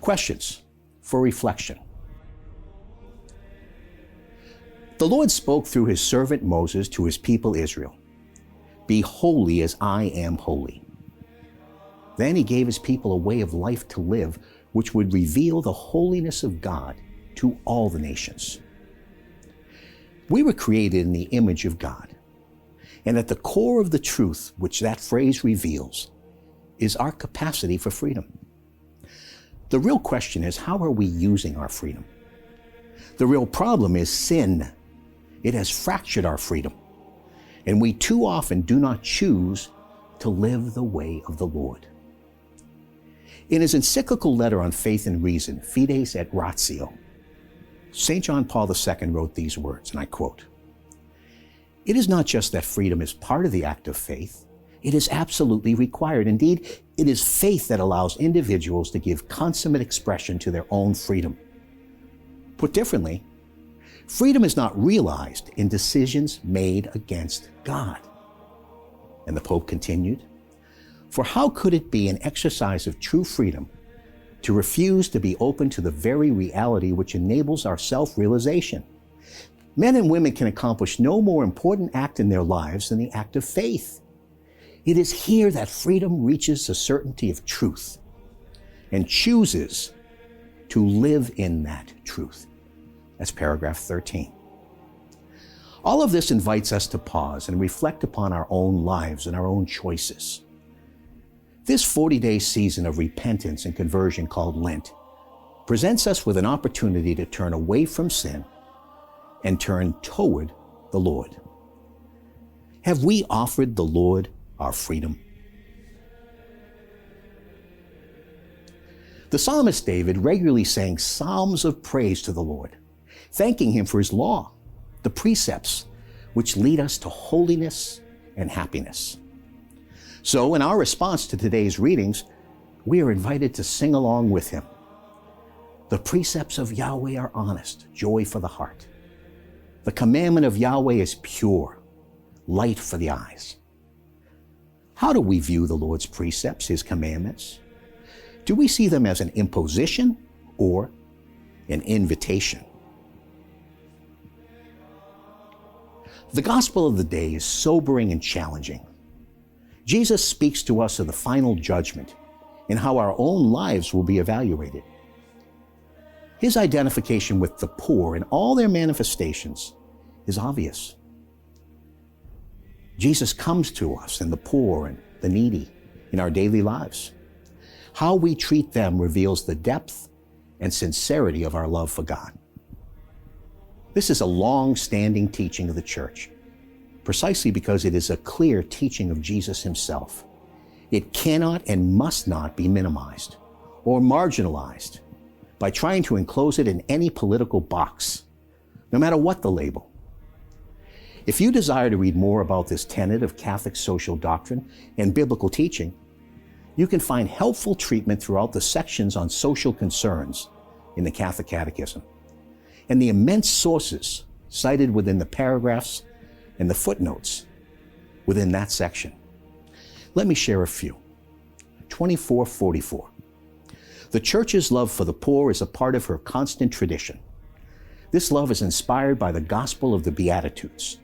Questions for reflection. The Lord spoke through his servant Moses to his people Israel. Be holy as I am holy. Then he gave his people a way of life to live, which would reveal the holiness of God to all the nations. We were created in the image of God, and at the core of the truth which that phrase reveals is our capacity for freedom. The real question is, how are we using our freedom? The real problem is sin. It has fractured our freedom, and we too often do not choose to live the way of the Lord. In his encyclical letter on faith and reason, Fides et ratio, St. John Paul II wrote these words, and I quote, "It is not just that freedom is part of the act of faith, it is absolutely required. Indeed, it is faith that allows individuals to give consummate expression to their own freedom. Put differently, freedom is not realized in decisions made against God." And the Pope continued, "For how could it be an exercise of true freedom to refuse to be open to the very reality which enables our self-realization? Men and women can accomplish no more important act in their lives than the act of faith. It is here that freedom reaches the certainty of truth and chooses to live in that truth." That's paragraph 13. All of this invites us to pause and reflect upon our own lives and our own choices. This 40-day season of repentance and conversion called Lent presents us with an opportunity to turn away from sin and turn toward the Lord. Have we offered the Lord our freedom? The psalmist David regularly sang psalms of praise to the Lord, thanking him for his law, the precepts which lead us to holiness and happiness. So in our response to today's readings, we are invited to sing along with him. The precepts of Yahweh are honest, joy for the heart. The commandment of Yahweh is pure, light for the eyes. How do we view the Lord's precepts, his commandments? Do we see them as an imposition or an invitation? The gospel of the day is sobering and challenging. Jesus speaks to us of the final judgment and how our own lives will be evaluated. His identification with the poor in all their manifestations is obvious. Jesus comes to us and the poor and the needy in our daily lives. How we treat them reveals the depth and sincerity of our love for God. This is a long-standing teaching of the Church, precisely because it is a clear teaching of Jesus himself. It cannot and must not be minimized or marginalized by trying to enclose it in any political box, no matter what the label. If you desire to read more about this tenet of Catholic social doctrine and biblical teaching, you can find helpful treatment throughout the sections on social concerns in the Catholic Catechism, and the immense sources cited within the paragraphs and the footnotes within that section. Let me share a few. 2444. The Church's love for the poor is a part of her constant tradition. This love is inspired by the gospel of the Beatitudes,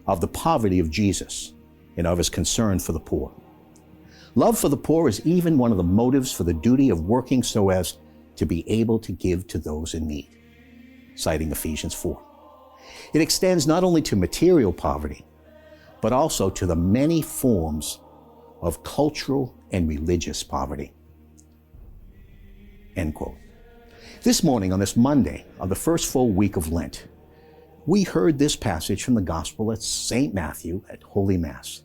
of the poverty of Jesus, and of his concern for the poor. Love for the poor is even one of the motives for the duty of working so as to be able to give to those in need, citing Ephesians 4. It extends not only to material poverty, but also to the many forms of cultural and religious poverty. End quote. This morning, on this Monday of the first full week of Lent, we heard this passage from the Gospel at St. Matthew at Holy Mass.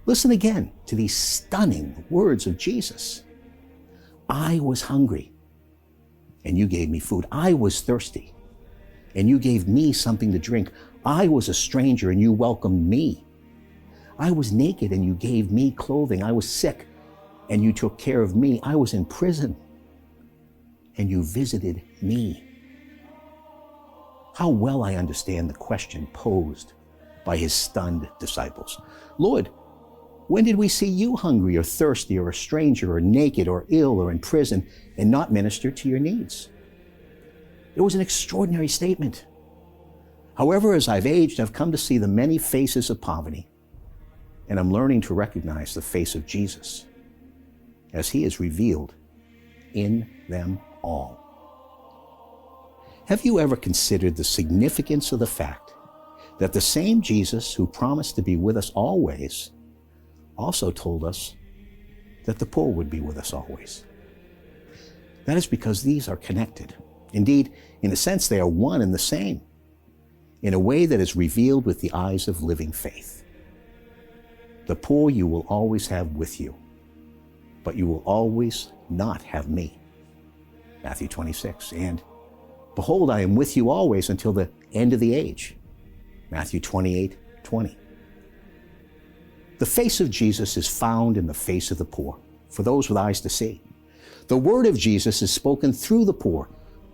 Listen again to these stunning words of Jesus. I was hungry, and you gave me food. I was thirsty, and you gave me something to drink. I was a stranger, and you welcomed me. I was naked, and you gave me clothing. I was sick, and you took care of me. I was in prison, and you visited me. How well I understand the question posed by his stunned disciples. Lord, When did we see you hungry or thirsty or a stranger or naked or ill or in prison and not minister to your needs? It was an extraordinary statement. However, as I've aged, I've come to see the many faces of poverty, and I'm learning to recognize the face of Jesus as he is revealed in them all. Have you ever considered the significance of the fact that the same Jesus who promised to be with us always also told us that the poor would be with us always? That is because these are connected. Indeed, in a sense, they are one and the same, in a way that is revealed with the eyes of living faith. The poor you will always have with you, but you will always not have me. Matthew 26. And behold, I am with you always until the end of the age. Matthew 28:20. The face of Jesus is found in the face of the poor, for those with eyes to see. The word of Jesus is spoken through the poor,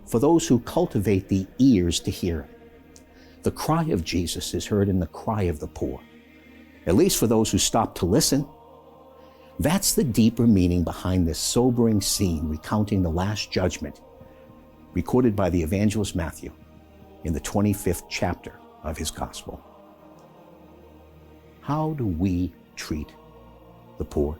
for those who cultivate the ears to hear. The cry of Jesus is heard in the cry of the poor, at least for those who stop to listen. That's the deeper meaning behind this sobering scene recounting the Last Judgment, recorded by the evangelist Matthew in the 25th chapter of his gospel. How do we treat the poor?